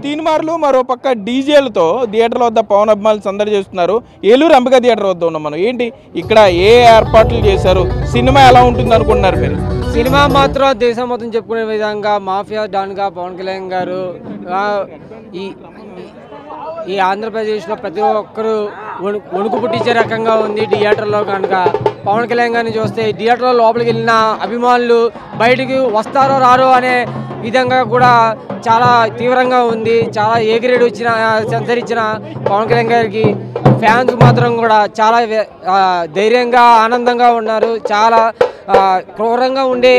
తీన్మార్లు మరో పక్క డీజేలతో థియేటర్ల వద్ద పవన్ అభిమానులు సందడి చేస్తున్నారు. ఏలూరు అంబికా థియేటర్ వద్ద ఉన్నాం మనం. ఏంటి ఇక్కడ ఏ ఏర్పాట్లు చేశారు? సినిమా ఎలా ఉంటుంది అనుకుంటున్నారు మీరు? సినిమా మాత్రం దేశం మొత్తం చెప్పుకునే విధంగా మాఫియా డాన్గా పవన్ కళ్యాణ్ గారు ఈ ఆంధ్రప్రదేశ్లో ప్రతి ఒక్కరు వణుకు పుట్టించే రకంగా ఉంది. థియేటర్లో కనుక పవన్ కళ్యాణ్ గారిని చూస్తే థియేటర్లో లోపలికి వెళ్ళిన అభిమానులు బయటికి వస్తారో రారో అనే విధంగా కూడా చాలా తీవ్రంగా ఉంది. చాలా ఏ గ్రేడ్ వచ్చిన సెన్సర్ ఇచ్చిన పవన్ కళ్యాణ్ గారికి ఫ్యాన్స్ మాత్రం కూడా చాలా ధైర్యంగా ఆనందంగా ఉన్నారు. చాలా క్రూరంగా ఉండే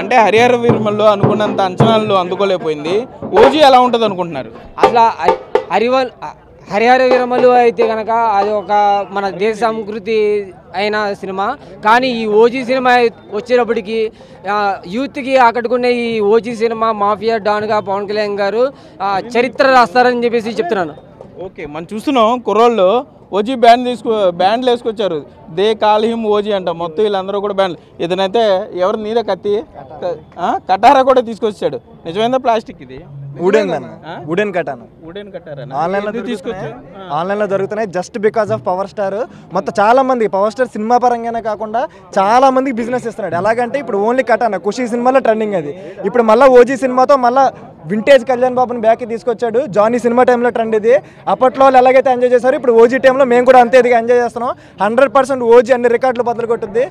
అంటే హరిహర వీరమల్లో అనుకున్నంత అంచనాలు అందుకోలేకపోయింది. ఓజీ ఎలా ఉంటుంది అనుకుంటున్నారు? అసలు హరిహర వీరమల్లు అయితే కనుక అది ఒక మన దేశ సంస్కృతి అయిన సినిమా. కానీ ఈ ఓజీ సినిమా వచ్చేటప్పటికి యూత్కి ఆకట్టుకునే ఈ ఓజీ సినిమా మాఫియా డాన్గా పవన్ కళ్యాణ్ గారు చరిత్ర రాస్తారని చెప్పేసి చెప్తున్నాను. ఓకే, మనం చూస్తున్నాం కుర్రోళ్ళు ఓజీ బ్యాండ్లు వేసుకొచ్చారు. దే కాల్ హిమ్ ఓజీ అంట. మొత్తం వీళ్ళందరూ కూడా బ్యాండ్లు. ఇతనైతే ఎవరు నీదే కత్తి కటారా కూడా తీసుకొచ్చాడు. నిజమైందా ప్లాస్టిక్ ఇది? వుడెన్ కట్టాను. ఆన్లైన్లో దొరుకుతున్నాయి just because of power star. మొత్తం చాలా మంది పవర్ స్టార్ సినిమా పరంగానే కాకుండా చాలా మందికి బిజినెస్ ఇస్తున్నాడు. ఎలాగంటే ఇప్పుడు ఓన్లీ కటానా ఖుషి సినిమాలో ట్రెండింగ్ అది. ఇప్పుడు మళ్ళీ ఓజీ సినిమాతో మళ్ళీ వింటేజ్ కళ్యాణ్ బాబుని బ్యాక్కి తీసుకొచ్చాడు. జానీ సినిమా టైంలో ట్రెండ్ ఇది. అప్పట్లో వాళ్ళు ఎలాగైతే ఎంజాయ్ చేశారు ఇప్పుడు ఓజీ టైంలో మేము కూడా అంతే ఇదిగా ఎంజాయ్ చేస్తున్నాం. 100% ఓజీ అన్ని రికార్డులు బదులు కొట్టుద్ది.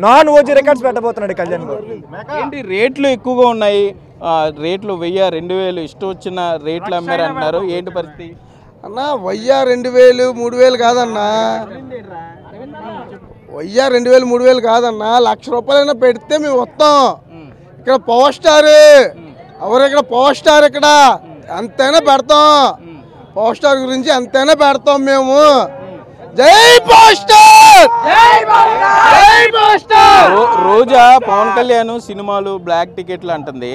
Non OG records పెట్టబోతున్నాడు Kalyan Babu. ఏంటి రేట్లు ఎక్కువగా ఉన్నాయి? రేట్లు 1000, 2000 ఇష్టం వచ్చిన రేట్లు అమ్మారు అంటున్నారు. ఏంటి పరిస్థితి అన్న? 1000, 2000, 3000 కాదన్నా. 1000, 2000, 3000 కాదన్నా. 1,00,000 రూపాయలైనా పెడితే మేము వస్తాం. ఇక్కడ పవర్ స్టార్ ఎవరు? ఇక్కడ పవర్ స్టార్. ఇక్కడ అంతైనా పెడతాం. పవర్ స్టార్ గురించి అంతైనా పెడతాం మేము. జై పవర్ స్టార్! రోజా పవన్ కళ్యాణ్ సినిమాలు బ్లాక్ టికెట్లు అంటుంది.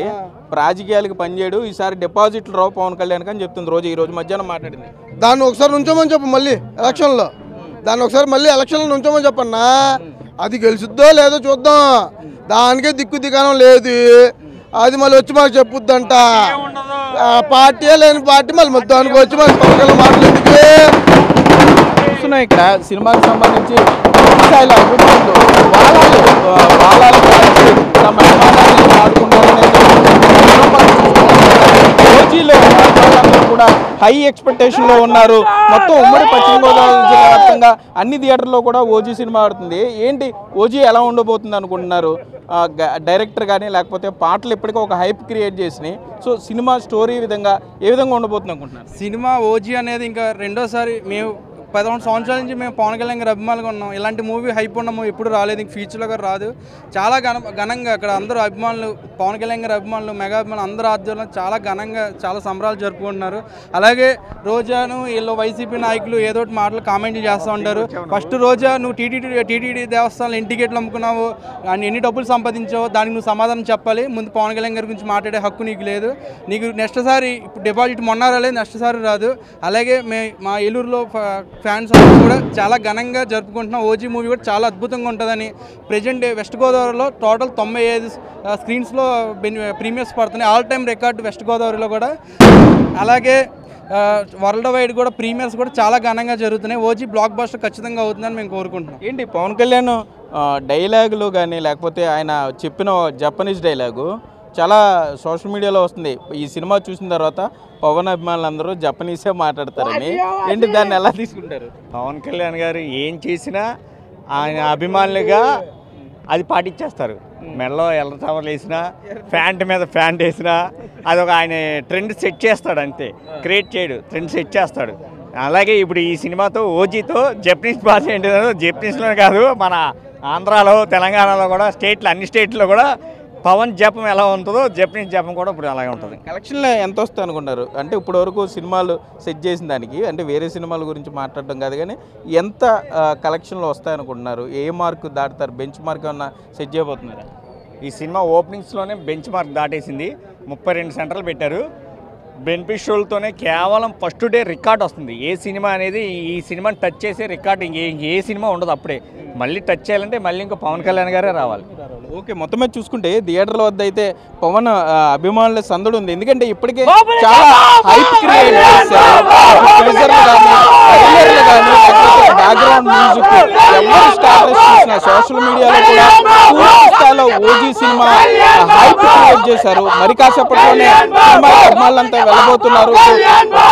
రాజకీయాలకు పనిచేయడు, ఈసారి డిపాజిట్లు రావు పవన్ కళ్యాణ్ అని చెప్తుంది రోజు. ఈ రోజు మధ్యాహ్నం మాట్లాడింది. దాన్ని ఒకసారి నుంచోమని చెప్పు. మళ్ళీ ఎలక్షన్లో దాన్ని ఒకసారి మళ్ళీ ఎలక్షన్లో నుంచోమని చెప్పన్నా. అది గెలుచుద్దో లేదో చూద్దాం. దానికే దిక్కు దిగానం లేదు. అది మళ్ళీ వచ్చి మాకు చెప్పుద్దంట. పార్టీ లేని పార్టీ మళ్ళీ దానికి వచ్చి మాకు పవన్ కళ్యాణ్ మాట్లాడుతుంది. చూస్తున్నాం ఇక్కడ సినిమాకి సంబంధించి స్థాయిలో అభిమానులు తమ అభిమానాన్ని ఓజీలో వాళ్ళందరూ కూడా హై ఎక్స్పెక్టేషన్లో ఉన్నారు. మొత్తం ఉమ్మడి పశ్చిమ గోదావరి జిల్లా వ్యాప్తంగా అన్ని థియేటర్లో కూడా ఓజీ సినిమా ఆడుతుంది. ఏంటి ఓజీ ఎలా ఉండబోతుంది అనుకుంటున్నారు? డైరెక్టర్ కానీ లేకపోతే పాటలు ఇప్పటికీ ఒక హైప్ క్రియేట్ చేసినాయి. సో సినిమా స్టోరీ విధంగా ఏ విధంగా ఉండబోతుంది అనుకుంటున్నారు? సినిమా ఓజీ అనేది ఇంకా రెండోసారి మేము 11 సంవత్సరాల నుంచి మేము పవన్ కళ్యాణ్ గారు అభిమానులుగా ఉన్నాం. ఇలాంటి మూవీ హైప్ ఉన్న మూవీ ఎప్పుడు రాలేదు, ఇంక ఫ్యూచర్లో కూడా రాదు. చాలా ఘనంగా అక్కడ అందరూ అభిమానులు, పవన్ కళ్యాణ్ గారి అభిమానులు, మెగా అభిమానులు అందరూ ఆధ్వర్యంలో చాలా ఘనంగా చాలా సంబరాలు జరుపుకుంటున్నారు. అలాగే రోజాను వీళ్ళు వైసీపీ నాయకులు ఏదో ఒకటి మాటలు కామెంట్లు చేస్తూ ఉంటారు. ఫస్ట్ రోజా నువ్వు టీటీడీ దేవస్థానంలో ఎన్ని టికెట్లు అమ్ముకున్నావు, ఎన్ని డబ్బులు సంపాదించావు, దానికి నువ్వు సమాధానం చెప్పాలి. ముందు పవన్ కళ్యాణ్ గారి గురించి మాట్లాడే హక్కు నీకు లేదు. నీకు నెక్స్ట్ సారి ఇప్పుడు డిపాజిట్ మొన్న రాలేదు, నెక్స్ట్ సారి రాదు. అలాగే మా ఏలూరులో ఫ్యాన్స్ అందరూ కూడా చాలా ఘనంగా జరుపుకుంటున్నాం. ఓజీ మూవీ కూడా చాలా అద్భుతంగా ఉంటుందని. ప్రజెంట్ వెస్ట్ గోదావరిలో టోటల్ 95 స్క్రీన్స్లో ప్రీమియర్స్ పడుతున్నాయి. ఆల్ టైమ్ రికార్డు వెస్ట్ గోదావరిలో కూడా. అలాగే వరల్డ్ వైడ్ కూడా ప్రీమియర్స్ కూడా చాలా ఘనంగా జరుగుతున్నాయి. ఓజీ బ్లాక్ బస్టర్ ఖచ్చితంగా అవుతుందని మేము కోరుకుంటున్నాం. ఏంటి పవన్ కళ్యాణ్ డైలాగులు కానీ లేకపోతే ఆయన చెప్పిన జపనీస్ డైలాగు చాలా సోషల్ మీడియాలో వస్తుంది. ఈ సినిమా చూసిన తర్వాత పవన్ అభిమానులందరూ జపనీసే మాట్లాడతారని. ఏంటి దాన్ని ఎలా తీసుకుంటారు? పవన్ కళ్యాణ్ గారు ఏం చేసినా ఆయన అభిమానులుగా అది పాటించేస్తారు. మెడలో ఎర్ర టవర్లు వేసినా, ప్యాంట్ మీద ప్యాంట్ వేసినా అదొక ఆయన ట్రెండ్ సెట్ చేస్తాడు. అంతే, క్రియేట్ చేయడు, ట్రెండ్ సెట్ చేస్తాడు. అలాగే ఇప్పుడు ఈ సినిమాతో ఓజీతో జపనీస్ భాష ఏంటిదో, జపనీస్లో కాదు మన ఆంధ్రాలో తెలంగాణలో కూడా అన్ని స్టేట్లో కూడా పవన్ జపం ఎలా ఉంటుందో జపనీస్ జపం కూడా ఇప్పుడు అలాగే ఉంటుంది. కలెక్షన్లో ఎంత వస్తాయి అనుకుంటారు? అంటే ఇప్పటి వరకు సినిమాలు సెట్ చేసిన దానికి, అంటే వేరే సినిమాల గురించి మాట్లాడడం కాదు కానీ ఎంత కలెక్షన్లో వస్తాయనుకుంటున్నారు? ఏ మార్కు దాటుతారు? బెంచ్ మార్క్ ఏమన్నా సెట్ చేయబోతున్నారా? ఈ సినిమా ఓపెనింగ్స్లోనే బెంచ్ మార్క్ దాటేసింది. 32 సెంటర్లు పెట్టారు. బెనిఫిషియల్తోనే కేవలం ఫస్ట్ డే రికార్డ్ వస్తుంది. ఏ సినిమా అనేది ఈ సినిమాని టచ్ చేసే రికార్డ్ ఏ సినిమా ఉండదు. అప్పుడే మళ్ళీ టచ్ చేయాలంటే మళ్ళీ ఇంకో పవన్ కళ్యాణ్ గారే రావాలి. ఓకే, మొత్తం మీద చూసుకుంటే థియేటర్ల వద్ద అయితే పవన్ అభిమానుల సందడి ఉంది. ఎందుకంటే ఇప్పటికే చాలా హైప్ క్రియేట్ చేశారు. బ్యాక్గ్రౌండ్ మ్యూజిక్ ఎవరు స్టార్టర్స్ చూసిన సోషల్ మీడియాలో కూడా పూర్తి స్థాయిలో ఓజీ సినిమా హైప్ క్రియేట్ చేశారు. మరి కాసేపట్లోనే సినిమా అభిమానులంతా వెళ్ళబోతున్నారు.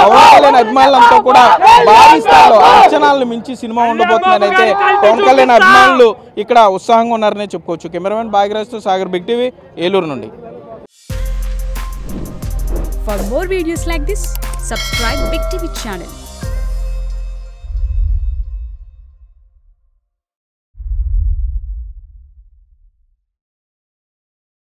పవన్ కళ్యాణ్ అభిమానులంతా కూడా భారీ స్థాయిలో అంచనాలను మించి సినిమా ఉండబోతుందని అయితే పవన్ కళ్యాణ్ అభిమానులు ఇక్కడ ఉత్సాహంగా ఉన్నారని చెప్పుకోవచ్చు. కెమెరామెన్ భాగ్యరాజ్తో సాగర్, బిగ్ టీవీ, ఏలూరు నుండి. For more videos like this, subscribe Big TV channel.